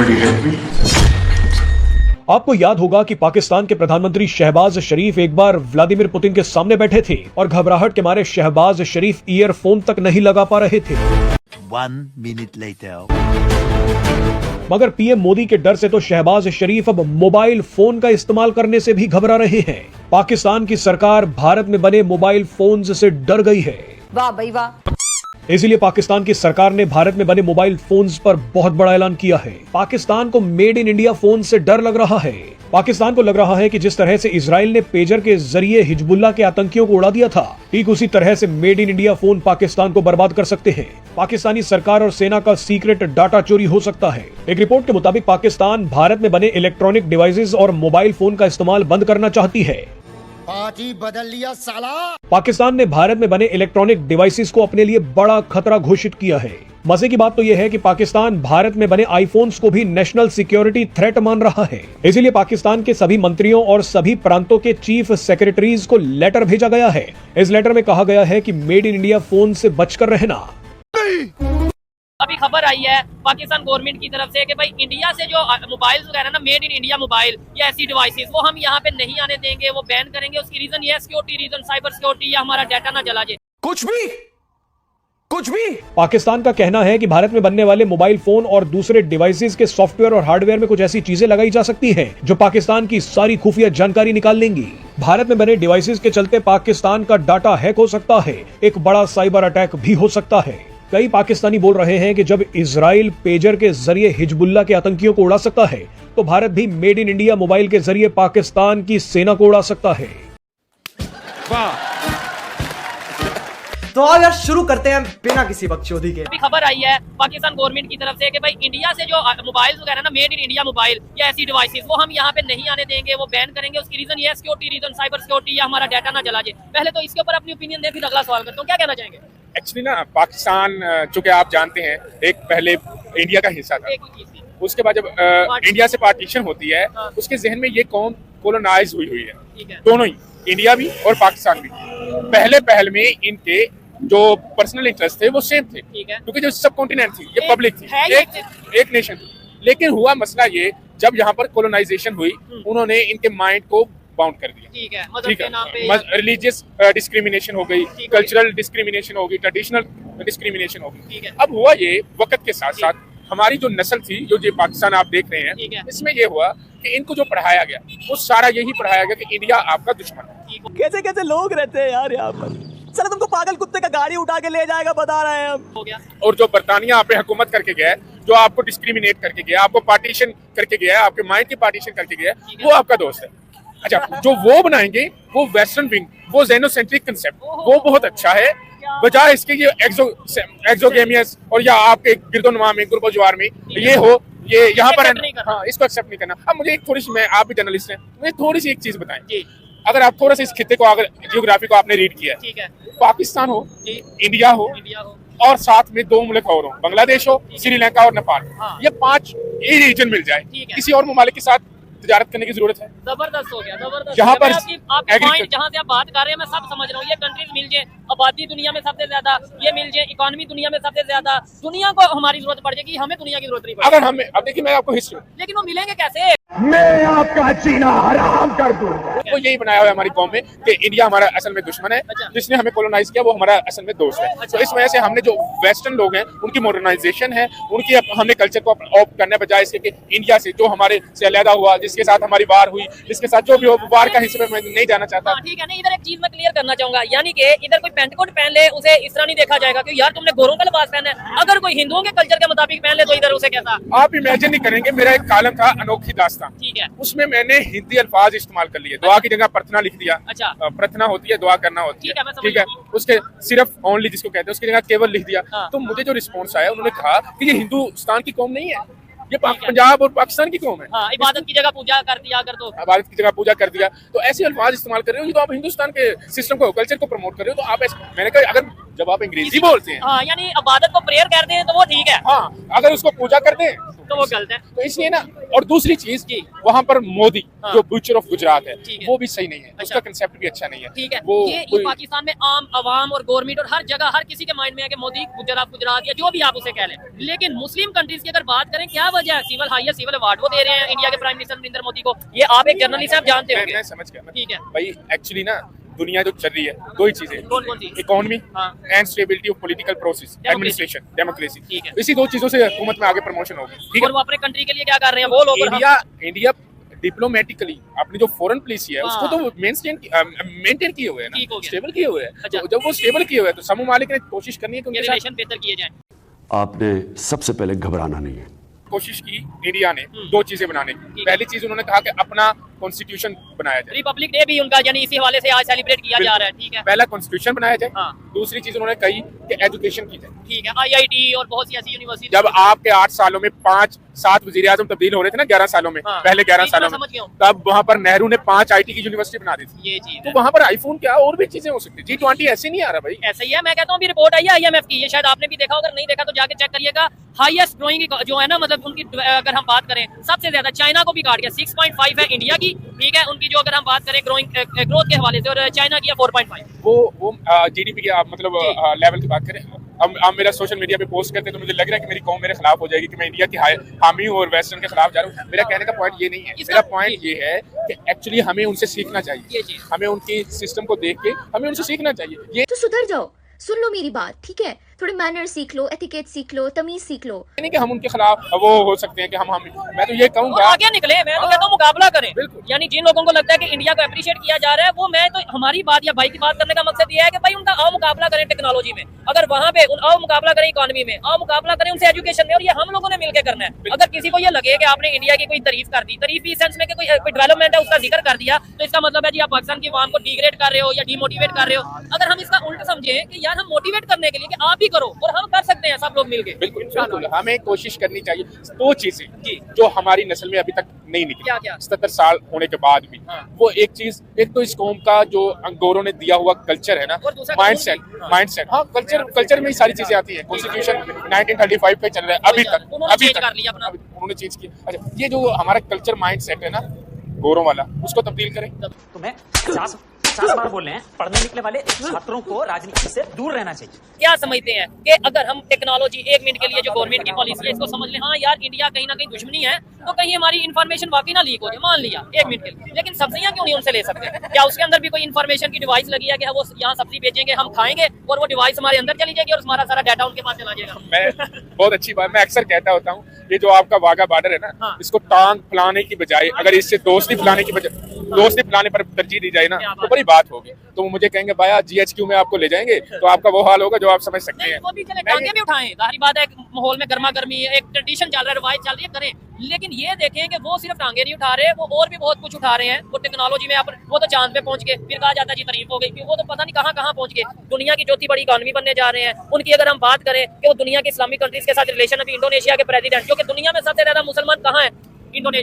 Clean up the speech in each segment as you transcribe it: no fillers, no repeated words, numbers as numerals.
Somebody help me. आपको याद होगा कि पाकिस्तान के प्रधानमंत्री शहबाज शरीफ एक बार व्लादिमीर पुतिन के सामने बैठे थे और घबराहट के मारे शहबाज शरीफ ईयरफोन तक नहीं लगा पा रहे थे। 1 minute later. मगर पीएम मोदी के डर से तो शहबाज शरीफ अब मोबाइल फोन का इस्तेमाल करने से भी घबरा रहे हैं। पाकिस्तान की सरकार भारत में बने मोबाइल फोन्स से डर गई है। वाह भाई वाह। इसीलिए पाकिस्तान की सरकार ने भारत में बने मोबाइल फोन्स पर बहुत बड़ा ऐलान किया है। पाकिस्तान को मेड इन इंडिया फोन से डर लग रहा है। पाकिस्तान को लग रहा है कि जिस तरह से इजराइल ने पेजर के जरिए हिजबुल्लाह के आतंकियों को उड़ा दिया था, ठीक उसी तरह से made in India phone Pakistan को बर्बाद कर सकते हैं। पाकिस्तानी सरकार और सेना का सीक्रेट डाटा चोरी हो सकता है। एक रिपोर्ट के मुताबिक पाकिस्तान भारत में बने इलेक्ट्रॉनिक डिवाइसेस और मोबाइल फोन का इस्तेमाल बंद करना चाहती है। पार्टी बदल लिया साला। पाकिस्तान ने भारत में बने इलेक्ट्रॉनिक डिवाइसेस को अपने लिए बड़ा खतरा घोषित किया है। मजे की बात तो यह है कि पाकिस्तान भारत में बने आईफोन्स को भी नेशनल सिक्योरिटी थ्रेट मान रहा है। इसीलिए पाकिस्तान के सभी मंत्रियों और सभी प्रांतों के चीफ सेक्रेटरीज को लेटर भेजा गया है। इस लेटर में कहा गया है कि मेड इन इंडिया फोन से बचकर रहना। अभी खबर आई है पाकिस्तान गवर्नमेंट की तरफ से कि भाई इंडिया से जो मोबाइल वगैरह ना मेड इन इंडिया मोबाइल या ऐसी डिवाइसेस वो हम यहाँ पे नहीं आने देंगे, वो बैन करेंगे। उसकी रीजन ये है सिक्योरिटी रीजन, साइबर सिक्योरिटी, या हमारा डाटा ना जला जाए। कुछ भी पाकिस्तान का कहना है कि भारत में बनने वाले मोबाइल फोन और दूसरे डिवाइसेस के सॉफ्टवेयर और हार्डवेयर में कुछ ऐसी चीजें लगाई जा सकती हैं जो पाकिस्तान की सारी खुफिया जानकारी निकाल लेंगी। भारत में बने डिवाइसेस के चलते पाकिस्तान का डाटा हैक हो सकता है। एक बड़ा साइबर अटैक भी हो सकता है। कई पाकिस्तानी बोल रहे हैं कि जब इजराइल पेजर के जरिए हिजबुल्लाह के आतंकियों को उड़ा सकता है तो भारत भी मेड इन इंडिया मोबाइल के जरिए पाकिस्तान की सेना को उड़ा सकता है। तो अब यार शुरू करते हैं बिना किसी बकचोदी के। अभी खबर आई है पाकिस्तान गवर्नमेंट की तरफ से कि भाई इंडिया से जो मोबाइल वगैरह ना मेड इन इंडिया मोबाइल या ऐसी डिवाइसेस वो हम यहाँ पे नहीं आने देंगे, वो बैन करेंगे। उसकी रीजन ये है सिक्योरिटी रीजन, साइबर सिक्योरिटी, या हमारा डाटा ना जला जाए। पहले तो इसके ऊपर अपनी ओपिनियन दे, फिर अगला सवाल करता हूँ। क्या कहना चाहेंगे? एक्चुअली ना पाकिस्तान चूंकि आप जानते हैं एक पहले इंडिया का हिस्सा था, उसके बाद जब इंडिया से पार्टीशन होती है उसके जहन में ये कौम कोलोनाइज हुई है, दोनों ही, इंडिया भी और पाकिस्तान भी। पहले में इनके जो पर्सनल इंटरेस्ट थे वो सेम थे, क्योंकि जो सब कॉन्टिनेंट थी ये पब्लिक थी, एक नेशन थी। लेकिन हुआ मसला ये, जब यहाँ पर कोलोनाइजेशन हुई उन्होंने इनके माइंड को बाउंड कर दिया। ठीक है, रिलीजियस डिस्क्रिमिनेशन हो गई, कल्चरल डिस्क्रिमिनेशन हो गई, ट्रेडिशनल डिस्क्रिमिनेशन हो गई। अब हुआ ये वक्त के साथ साथ हमारी जो नस्ल थी, जो ये पाकिस्तान आप देख रहे हैं, इसमें ये हुआ कि इनको जो पढ़ाया गया वो सारा यही पढ़ाया गया कि इंडिया आपका दुश्मन है। कैसे कैसे लोग रहते हैं यार यहाँ पर। चलो तुमको पागल कुत्ते का गाड़ी उठा के ले जाएगा, बता रहे हैं हम। और जो बरतानिया आप पे हुकूमत करके गया है, जो आपको डिस्क्रिमिनेट करके गया, आपको पार्टीशन करके गया, आपके माइंड की पार्टीशन करके गया, वो आपका दोस्त है। अच्छा, जो वो बनाएंगे वो वेस्टर्न विंग, वो जेनोसेंट्रिक कंसेप्ट, वो बहुत अच्छा है, बजाय इसके ये एक्सोगेमियस और या आपके गिरदोनुमा में, गुरबोजवार में ये हो, ये यहाँ पर हाँ, इसको एक्सेप्ट नहीं करना। अब मुझे एक थोड़ी सी, मैं, आप भी जर्नलिस्ट हैं, मुझे थोड़ी सी एक चीज बताएं। अगर आप थोड़ा सा इस खित्ते को, अगर जियोग्राफी को आपने रीड किया है, पाकिस्तान हो, इंडिया हो और साथ में 2 मुल्क और हो, बांग्लादेश हो, श्रीलंका और नेपाल, ये 5 रीजन मिल जाए, किसी और ममालिक के साथ तिजारत करने की जरूरत है। जबरदस्त हो गया, जबरदस्त। यहाँ पर पॉइंट जहाँ से आप बात कर रहे हैं मैं सब समझ रहा हूँ। ये कंट्रीज मिल जाए, आबादी दुनिया में सबसे ज्यादा, ये मिल जाए, इकोनॉमी दुनिया में सबसे ज्यादा, दुनिया को हमारी जरूरत पड़ जाएगी, हमें दुनिया की जरूरत नहीं पड़ेगी। अगर हमें, अब देखिए मैं आपको हिस्ट्री, लेकिन वो मिलेंगे कैसे? मैं आपका जीना हराम कर दूं। वो यही बनाया हुआ है हमारी कौम में कि इंडिया हमारा असल में दुश्मन है, जिसने हमें कोलोनाइज किया वो हमारा असल में दोस्त है। तो इस वजह से हमने जो वेस्टर्न लोग हैं उनकी मॉडर्नाइजेशन है, उनकी हमने कल्चर को ऑप्ट करने बजाय इसके कि इंडिया से जो हमारे से अलहदा हुआ, जिसके साथ हमारी वार हुई, जिसके साथ जो भी हो, वार का हिस्सा मैं नहीं जाना चाहता। ठीक है, नहीं, इधर एक चीज मैं क्लियर करना चाहूंगा, यानी कि इधर कोई पैंट कोट पहन ले उसे इस तरह नहीं देखा जाएगा कि यार तुमने गोरों का लिबास पहना है। अगर कोई हिंदुओं के कल्चर के मुताबिक पहन ले तो इधर उसे कैसा? आप इमेजिन नहीं करेंगे, मेरा एक कॉलम था अनोखी दास्तां, ठीक है, उसमें मैंने हिंदी अल्फाज इस्तेमाल कर लिए। दुआ की जगह प्रार्थना लिख दिया। अच्छा, प्रार्थना होती है, दुआ करना होती है, ठीक है, उसके सिर्फ ओनली जिसको कहते हैं उसकी जगह केवल लिख दिया। तो मुझे जो रिस्पॉन्स आया, उन्होंने कहा कि ये हिंदुस्तान की कौम नहीं है, ये पंजाब और पाकिस्तान की कौम है। इबादत की जगह पूजा कर दिया, अगर तो इबादत की जगह पूजा कर दिया, तो ऐसे अल्फाज इस्तेमाल कर रहे हो, ये तो आप हिंदुस्तान के सिस्टम को, कल्चर को प्रमोट कर रहे हो। तो आप मैंने कहा अगर जब आप अंग्रेजी बोलते हैं, हाँ, यानी इबादत को प्रेयर करते हैं तो वो ठीक है, हाँ, अगर उसको पूजा करते हैं तो वो गलत है। तो इसलिए ना, और दूसरी चीज वहाँ पर मोदी हाँ। जो ब्यूचर ऑफ गुजरात है, ठीक है। वो भी सही नहीं है, अच्छा। उसका कंसेप्ट भी अच्छा नहीं है। ठीक है, वो ये पाकिस्तान में आम आवाम और गवर्नमेंट और हर जगह हर किसी के माइंड में है कि मोदी गुजरात या जो भी आप उसे कह लें, लेकिन मुस्लिम कंट्रीज की अगर बात करें, क्या वजह है? सिविल हाईएस्ट सिविल अवार्ड वो दे रहे हैं इंडिया के प्राइम मिनिस्टर नरेंद्र मोदी को, ये आप एक जर्नलिस्ट आप जानते मैं होंगे। समझ गया। ठीक है, भाई एक्चुअली ना, दुनिया जो चल रही है, दो ही चीजें, कौन कौन सी? इकोनॉमी हाँ। And stability of political process, administration, democracy. ठीक है। इसी दो चीजों से हुकूमत में आगे प्रमोशन होगी। ठीक और वो अपने कंट्री के लिए क्या कर रहे हैं वो लोग? इंडिया डिप्लोमेटिकली अपनी जो फॉरेन पॉलिसी है, हाँ। उसको तो मेंटेन किए हुए है ठीक हो ना, गया। स्टेबल किए हुए हैं। अच्छा। तो जब वो स्टेबल किए हुए हैं तो समूह मालिक ने कोशिश करनी है कि उनके साथ रिलेशन बेहतर किए जाए। आपने सबसे पहले घबराना नहीं है। कोशिश की इंडिया ने दो चीजें बनाने की। ठीक है। पहली चीज उन्होंने कहा कि अपना कॉन्स्टिट्यूशन बनाया जाए, रिपब्लिक डे भी उनका यानी इसी हवाले से आज सेलिब्रेट किया जा रहा है। ठीक है, पहला कॉन्स्टिट्यूशन बनाया जाए। हाँ। दूसरी चीज उन्होंने कही कि एजुकेशन की जाए। ठीक है, IIT और बहुत सी ऐसी यूनिवर्सिटी। जब आपके 8 सालों में 5-7 वजीर आजम तब्दील हो रहे थे ना, 11 सालों में, हाँ। पहले 11 ठीक है, सालों मैं में, समझ गया हूँ। तब वहां पर नेहरू ने 5 IT की यूनिवर्सिटी बना दी थी। ये चीज तो है, वहां पर आईफोन क्या और भी चीजें हो सकती है। G20 ऐसे नहीं आ रहा भाई। ऐसा ही है। मैं कहता हूँ अभी रिपोर्ट आई है IMF की, ये शायद आपने भी देखा, अगर नहीं देखा तो जाके चेक करिएगा। हाईएस्ट ग्रोइंग जो है ना, मतलब उनकी अगर हम बात करें, सबसे ज्यादा चाइना को भी काट गया। 6.5 है इंडिया की, ठीक है, उनकी जो अगर हम बात करें ग्रोइंग ग्रोथ के हवाले से, और चाइना की है 4.5। वो GDP की आप मतलब लेवल की बात करें, अब मेरा सोशल मीडिया पे पोस्ट करते हैं तो मुझे लग रहा है कि मेरी कौम मेरे खिलाफ हो जाएगी कि मैं इंडिया की हामी हूँ और वेस्टर्न के खिलाफ जा रहा हूँ। मेरा कहने का पॉइंट ये नहीं है। इसका- मेरा पॉइंट ये है कि एक्चुअली हमें उनसे सीखना ये चाहिए। चीज। हमें उनकी सिस्टम को देख के हमें उनसे सीखना चाहिए। ये तो सुधर जाओ, सुन लो मेरी बात, ठीक है? थोड़े मैनर सीख लो, एटिकेट सीख लो, तमीज सीख लो। नहीं कि हम उनके खिलाफ वो हो सकते हैं कि हम मैं तो ये और कहूंगा आगे निकले, मैं तो कहता हूँ मुकाबला करें। बिल्कुल। यानी जिन लोगों को लगता है कि इंडिया को अप्रिशिएट किया जा रहा है, वो मैं तो हमारी बात या भाई की बात करने का मकसद ये है कि भाई उनका आओ मुकाबला करें टेक्नोलॉजी में, अगर वहाँ पे आओ मुकाबला करें इकोनॉमी में, आओ मुकाबला करें उनसे एजुकेशन में, और ये हम लोगों ने मिलकर करना है। अगर किसी को ये लगे कि आपने इंडिया की कोई तारीफ कर दी, तारीफ इस सेंस में कि कोई डेवलपमेंट है उसका जिक्र कर दिया, तो इसका मतलब है जी आप पाकिस्तान की आवाम को डिग्रेड कर रहे हो या डिमोटिवेट कर रहे हो। अगर हम इसका उल्टा समझें कि यार हम मोटिवेट करने के लिए कि आप भी करो, और हम कर सकते हैं सब लोग मिलकर। बिल्कुल बिल्कुल हमें कोशिश करनी चाहिए। दो चीजें जो हमारी नस्ल में अभी तक नहीं निकली, क्या क्या? 77 साल होने के बाद भी, हाँ। वो एक चीज, एक तो इस कौम का जो अंगोरों ने दिया हुआ कल्चर है ना, और दूसरा माइंडसेट, हाँ, कल्चर में ही सारी चीजें आती हैं। कॉन्स्टिट्यूशन 1935 पे चल रहा है अभी तक, उन्होंने अभी change तक कर लिया अपना। उन्होंने चेंज किया। अच्छा, ये जो हमारा कल्चर माइंडसेट है ना गोरों वाला, उसको तब्दील करें। तुम्हें 50 बार बोल रहे हैं, पढ़ने निकले वाले छात्रों को राजनीति से दूर रहना चाहिए। क्या समझते हैं कि अगर हम टेक्नोलॉजी एक मिनट के लिए जो गवर्नमेंट की पॉलिसी है इसको समझ लें, हाँ यार इंडिया कहीं ना कहीं दुश्मनी है, तो कहीं हमारी इन्फॉर्मेशन वाकई ना लीक हो जाए, मान लिया एक मिनट के लिए, लेकिन सब्जियां क्यों नहीं उनसे ले सकते? क्या उसके अंदर भी कोई इन्फॉर्मेशन की डिवाइस लगी है कि वो यहाँ सब्जी बेचेंगे, हम खाएंगे और वो डिवाइस हमारे अंदर चली जाएगी और हमारा सारा डाटा उनके पास चला जाएगा? मैं बहुत अच्छी बात, मैं अक्सर कहता होता हूँ, ये जो आपका वाघा बॉर्डर है ना, हाँ। इसको टांग फैलाने की बजाय अगर इससे दोस्ती फैलाने की बजाय दोस्ती फैलाने पर तरजीह दी जाए ना, तो बड़ी बात होगी। तो वो मुझे कहेंगे भाई GHQ में आपको ले जाएंगे, तो आपका वो हाल होगा जो आप समझ सकते नहीं, हैं। वो भी चले, टांगे भी उठाएं, जाहिर बात है, माहौल में गर्मा गर्मी है, एक ट्रेडिशन चल रहा है, रिवाज चल रही है, करें। लेकिन ये देखें कि वो सिर्फ टांगे नहीं उठा रहे, वो और भी बहुत कुछ उठा रहे हैं। वो टेक्नोलॉजी में वो तो चांद पे पहुंच गए, फिर कहा जाता है जी तारीफ हो गई, फिर वो तो पता नहीं कहाँ कहाँ पहुंच गए। दुनिया की चौथी बड़ी इकॉनमी बनने जा रहे हैं। उनकी अगर हम बात करें कि वो दुनिया के इस्लामिक कंट्रीज के साथ रिलेशन, अभी इंडोनेशिया के प्रेसिडेंट, जो कि दुनिया में सबसे ज्यादा मुसलमान कहाँ है,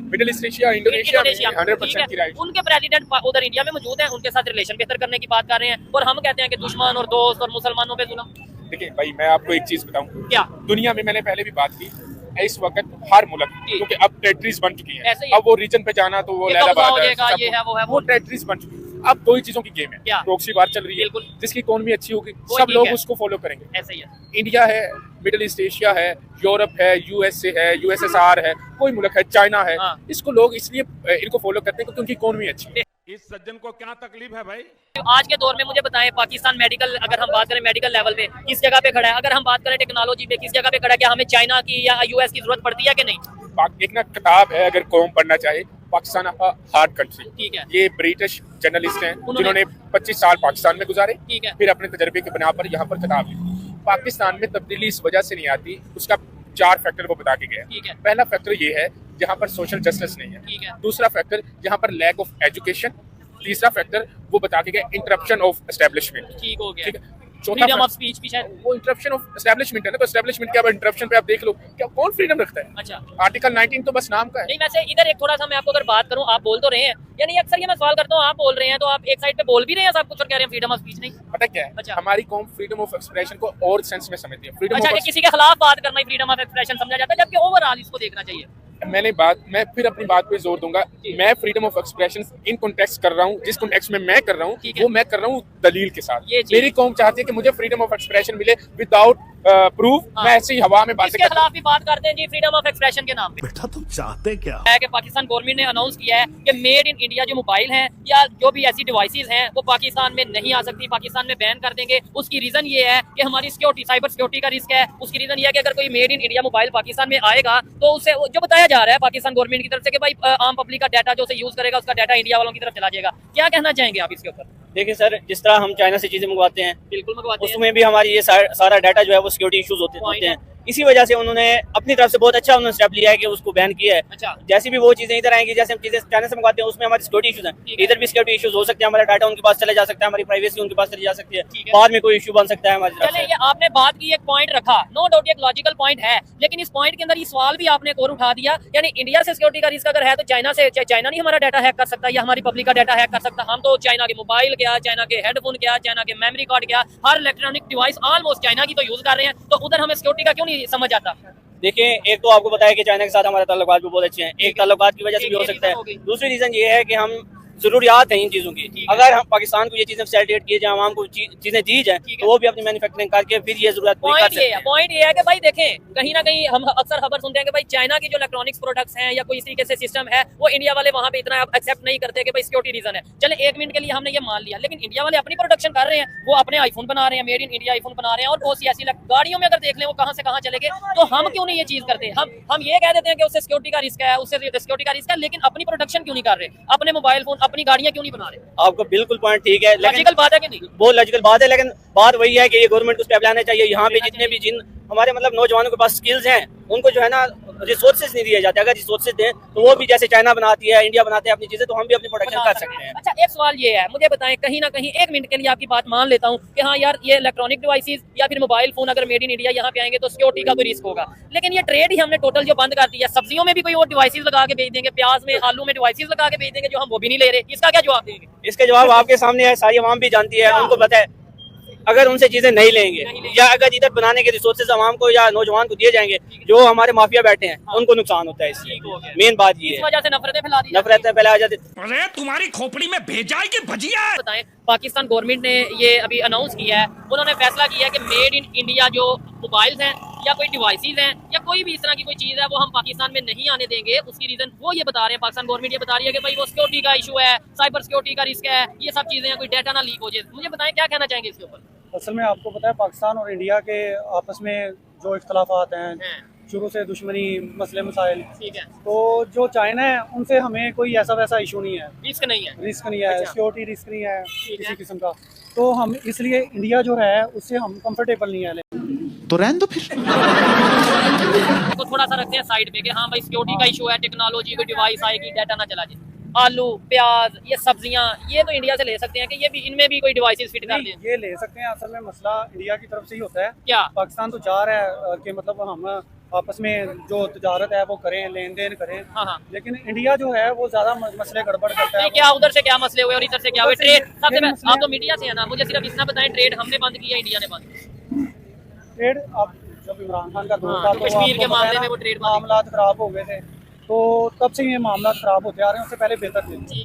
मिडिल ईस्ट एशिया, इंडोनेशिया में 100% की राइट। उनके प्रेसिडेंट उधर इंडिया में मौजूद हैं, उनके साथ रिलेशन बेहतर करने की बात कर रहे हैं, और हम कहते हैं कि दुश्मन और दोस्त और मुसलमानों पे जुल्म। देखिए भाई, मैं आपको एक चीज बताऊं, क्या? दुनिया में मैंने पहले भी बात की, इस वक्त हर मुल्क, क्योंकि अब टेरिटरीज बन चुकी ऐसे ही हैं, अब वो रीजन पे जाना तो वो ये लैला कब्जा हो बात जाएगा, है, ये है, वो है, वो टेरिटरीज बन चुकी है। अब दो ही चीजों की गेम क्या? है, प्रॉक्सी वार चल रही है, बिल्कुल। जिसकी इकोनॉमी अच्छी होगी वो सब ठीक लोग है। उसको फॉलो करेंगे। ऐसे ही है। इंडिया है, मिडिल ईस्ट एशिया है, यूरोप है, USA है, USSR है, कोई मुल्क है, चाइना है, हाँ। इसको लोग इसलिए इनको फॉलो करते हैं क्योंकि उनकी इकोनॉमी अच्छी है। इस सज्जन को क्या तकलीफ है भाई? आज के दौर में मुझे बताएं, पाकिस्तान मेडिकल, अगर हम बात करें मेडिकल लेवल पे किस जगह पे खड़ा है? अगर हम बात करें टेक्नोलॉजी पे किस जगह पे खड़ा है? क्या हमें चाइना की या US की जरूरत पड़ती है कि नहीं? एक ना किताब है, अगर कौम पढ़ना चाहे, पाकिस्तान हार्ड कंट्री, ठीक है। ये ब्रिटिश जर्नलिस्ट हैं उन्होंने- जिन्होंने 25 साल पाकिस्तान में गुजारे, ठीक है। फिर अपने तजर्बे के बिना पर यहाँ पर किताब लिखी। पाकिस्तान में तब्दीली इस वजह से नहीं आती, उसका 4 फैक्टर वो बता के गया। ठीक है। पहला फैक्टर ये है जहाँ पर सोशल जस्टिस नहीं है, ठीक है। दूसरा फैक्टर यहाँ पर लैक ऑफ एजुकेशन, तीसरा फैक्टर वो बता के गया इंटरप्शन ऑफ एस्टेब्लिशमेंट। ठीक हो गया। ठीक है, चौथा फ्रीडम ऑफ स्पीच भी शायद। वो इंटरप्शन ऑफ एस्टैब्लिशमेंट है ना, तो एस्टैब्लिशमेंट के अब इंटरप्शन पे आप देख लो, क्या कौन फ्रीडम रखता है? अच्छा, आर्टिकल 19 तो बस नाम का है। नहीं वैसे इधर एक थोड़ा सा मैं आपको अगर बात करूं, आप बोल तो रहे हैं, यानी अक्सर ये मैं सवाल करता हूं, आप बोल रहे हैं तो आप एक साइड पे बोल भी रहे हैं सब कुछ और कह रहे हैं फ्रीडम ऑफ स्पीच नहीं। पता क्या है, अच्छा। हमारी कौम फ्रीडम ऑफ एक्सप्रेशन को और सेंस में समझती है। फ्रीडम अच्छा, ऑफ कि किसी के खिलाफ बात करना ही फ्रीडम ऑफ एक्सप्रेशन समझा जाता है, जबकि ओवरऑल इसको देखना चाहिए। मैं फिर अपनी बात पे जोर दूंगा, मैं freedom of expression in context कर रहा हूँ, जिस कॉन्टेक्स्ट में मैं कर रहा हूँ वो मैं कर रहा हूँ दलील के साथ। मेरी कौम चाहती है कि मुझे फ्रीडम ऑफ एक्सप्रेशन मिले विदाउट प्रूफ। मैं ऐसे ही हवा में बातें इसके खिलाफ भी बात करते हैं जी फ्रीडम ऑफ एक्सप्रेशन के नाम पे। बेटा तुम चाहते क्या है कि पाकिस्तान गवर्नमेंट ने अनाउंस किया है कि मेड इन इंडिया जो मोबाइल हैं या जो भी ऐसी डिवाइसेस हैं वो पाकिस्तान में नहीं आ सकती, पाकिस्तान में बैन कर देंगे। उसकी रीजन ये है कि हमारी सिक्योरिटी, साइबर सिक्योरिटी का रिस्क है। उसकी रीजन ये है कि अगर कोई made in India mobile Pakistan में आएगा तो उससे जो बताया जा रहा है पाकिस्तान गवर्नमेंट की तरफ से कि भाई आम पब्लिक का डाटा जो उसे यूज करेगा उसका डाटा इंडिया वालों की तरफ चला जाएगा। क्या कहना चाहेंगे आप इसके ऊपर? देखिए सर, जिस तरह हम चाइना से चीजें मंगवाते हैं, बिल्कुल मंगवाते हैं, उसमें भी हमारी ये सारा डाटा जो है वो सिक्योरिटी इश्यूज होते हैं। इसी वजह से उन्होंने अपनी तरफ से बहुत अच्छा उन्होंने स्टेप लिया है कि उसको बैन किया है। अच्छा। जैसी भी वो चीजें इधर आएंगी, जैसे हम चीजें चाइना से मंगवाते हैं उसमें हमारी सिक्योरिटी इश्यूज हैं, इधर भी सिक्योरिटी इश्यूज हो सकते हैं। हमारा डाटा उनके पास चले जा सकता है, हमारी प्राइवेसी उनके पास चली जा सकती है, बाद में कोई इशू बन सकता है हमारी तरफ चले से। ये आपने बात की, एक पॉइंट रखा, नो डाउट एक लॉजिकल पॉइंट है, लेकिन इस पॉइंट के अंदर ये सवाल भी आपने एक और उठा दिया, यानी इंडिया से सिक्योरिटी का रिस्क अगर है तो चाइना नहीं हमारा डाटा हैक कर सकता या हमारी पब्लिक का डाटा हैक कर सकता। हम तो चाइना के मोबाइल क्या, चाइना के हेडफोन क्या, चाइना के मेमोरी कार्ड क्या, हर इलेक्ट्रॉनिक डिवाइस ऑलमोस्ट चाइना की तो यूज कर रहे हैं, तो उधर हमें सिक्योरिटी का क्यों नहीं समझ आता? देखिए, एक तो आपको बताया कि चाइना के साथ हमारे ताल्लुकात भी बहुत अच्छे हैं, एक ताल्लुकात की वजह से भी हो सकता है। दूसरी रीजन ये है कि हम जरूरियात है इन चीजों की, अगर हम पाकिस्तान को ये चीजें फैसिलिटेट किए जाए, आवाम को चीजें दी जाए तो वो भी अपनी मैन्युफैक्चरिंग करके फिर ये जरूरत पूरी कर सकते हैं। पॉइंट ये है कि भाई देखें, कहीं ना कहीं हम अक्सर खबर सुनते हैं कि भाई चाइना की जो इलेक्ट्रॉनिक्स प्रोडक्ट्स हैं या कोई इस तरीके से सिस्टम है वो इंडिया वाले वहाँ पे इतना एक्सेप्ट नहीं करते कि भाई सिक्योरिटी रीजन है। चले एक मिनट के लिए हमने ये मान लिया, लेकिन इंडिया वाले अपनी प्रोडक्शन कर रहे हैं, वो अपने आईफोन बना रहे हैं, मेड इन इंडिया आईफोन बना रहे हैं, और बहुत सी ऐसी गाड़ियों में अगर देख लें वो कहाँ से कहाँ चले गए, तो हम क्यों नहीं ये चीज करते? हम ये कह देते हैं कि उससे सिक्योरिटी का रिस्क है, उससे सिक्योरिटी का रिस्क है, लेकिन अपनी प्रोडक्शन क्यों नहीं कर रहे? अपने मोबाइल फोन, अपनी गाड़ियां क्यों नहीं बना रहे? आपको बिल्कुल पॉइंट ठीक है, लॉजिकल बात है कि नहीं? बहुत लॉजिकल बात है, लेकिन बात वही है कि ये गवर्नमेंट को स्टेप लाना चाहिए। यहाँ पे जितने भी जिन हमारे मतलब नौजवानों के पास स्किल्स हैं उनको जो है ना रिसोर्सेज नहीं दिए जाते। अगर रिसोर्सेज दें तो वो भी जैसे चाइना बनाती है, इंडिया बनाते हैं अपनी चीजें, तो हम भी अपनी प्रोडक्शन कर सकते हैं। अच्छा, एक सवाल ये है, मुझे बताएं, कहीं ना कहीं एक मिनट के लिए आपकी बात मान लेता हूँ कि हाँ यार ये इलेक्ट्रॉनिक डिवाइसेस या फिर मोबाइल फोन अगर मेड इन इंडिया यहाँ पे आएंगे तो सिक्योरिटी का कोई रिस्क होगा, लेकिन ये ट्रेड ही हमने टोटल जो बंद कर दिया। सब्जियों में भी कोई और डिवाइसेस लगा के भेज देंगे, प्याज में, आलू में डिवाइसेस लगा के भेज देंगे जो हम वो भी नहीं ले रहे, इसका क्या जवाब देंगे? इसका जवाब आपके सामने है, सारी आवाम भी जानती है, उनको पता है। अगर उनसे चीजें नहीं लेंगे या अगर इधर बनाने के रिसोर्सेज आवाम को या नौजवान को दिए जाएंगे, जो हमारे माफिया बैठे हैं उनको नुकसान होता है। इसलिए मेन बात ये है, वजह से नफरतें फैला दी, नफरतें फैला जाती। अरे तुम्हारी खोपड़ी में भेजा है कि भजिया? बताएं, पाकिस्तान गवर्नमेंट ने ये अभी अनाउंस किया है, उन्होंने फैसला किया है कि मेड इन इंडिया जो मोबाइल्स हैं या कोई डिवाइसेस हैं या कोई भी इस तरह की कोई चीज है वो हम पाकिस्तान में नहीं आने देंगे। उसकी रीजन वो ये बता रहे हैं, पाकिस्तान गवर्नमेंट ये बता रही है कि भाई वो सिक्योरिटी का इशू है, साइबर सिक्योरिटी का रिस्क है, ये सब चीजें हैं, कोई डाटा ना लीक हो जाए। मुझे बताएं क्या कहना चाहेंगे इसके ऊपर? असल में आपको पता है पाकिस्तान और इंडिया के आपस में जो इख्तलाफात हैं, शुरू से दुश्मनी, मसले मसाइल, ठीक है, तो जो चाइना है उनसे हमें कोई ऐसा वैसा इशू नहीं है, रिस्क नहीं है, सिक्योरिटी रिस्क नहीं है किसी किस्म का। तो हम इसलिए इंडिया जो है उससे हम कंफर्टेबल नहीं है। तो रहने दो फिर, तो थोड़ा सा रखते हैं साइड पे कि हाँ भाई सिक्योरिटी का इशू है, टेक्नोलॉजी कोई डिवाइस आएगी, डाटा ना चला जाए। आलू, प्याज, ये सब्जियां, ये तो इंडिया से ले सकते हैं कि ये भी, इनमें भी कोई डिवाइसेस फिट कर दें? ये ले सकते हैं, असल में मसला इंडिया की तरफ से ही होता है। क्या पाकिस्तान तो चाह रहा है कि मतलब हम आपस में जो तजारत है वो करें, लेन देन करें, लेकिन इंडिया जो है वो ज्यादा मसले गड़बड़ करता है। क्या उधर से क्या मसले हुए और इधर से क्या हुए? ट्रेड सबसे पहले, आप तो मीडिया से है ना, मुझे सिर्फ इतना बताएं, ट्रेड हमने बंद किया, इंडिया ने बंद किया ट्रेड? अब जब इमरान खान का दौर था तो कश्मीर के मामले में वो ट्रेड मामला खराब हो गए थे, तो तब से ये मामला खराब होते आ रहे हैं, उससे पहले बेहतर थे।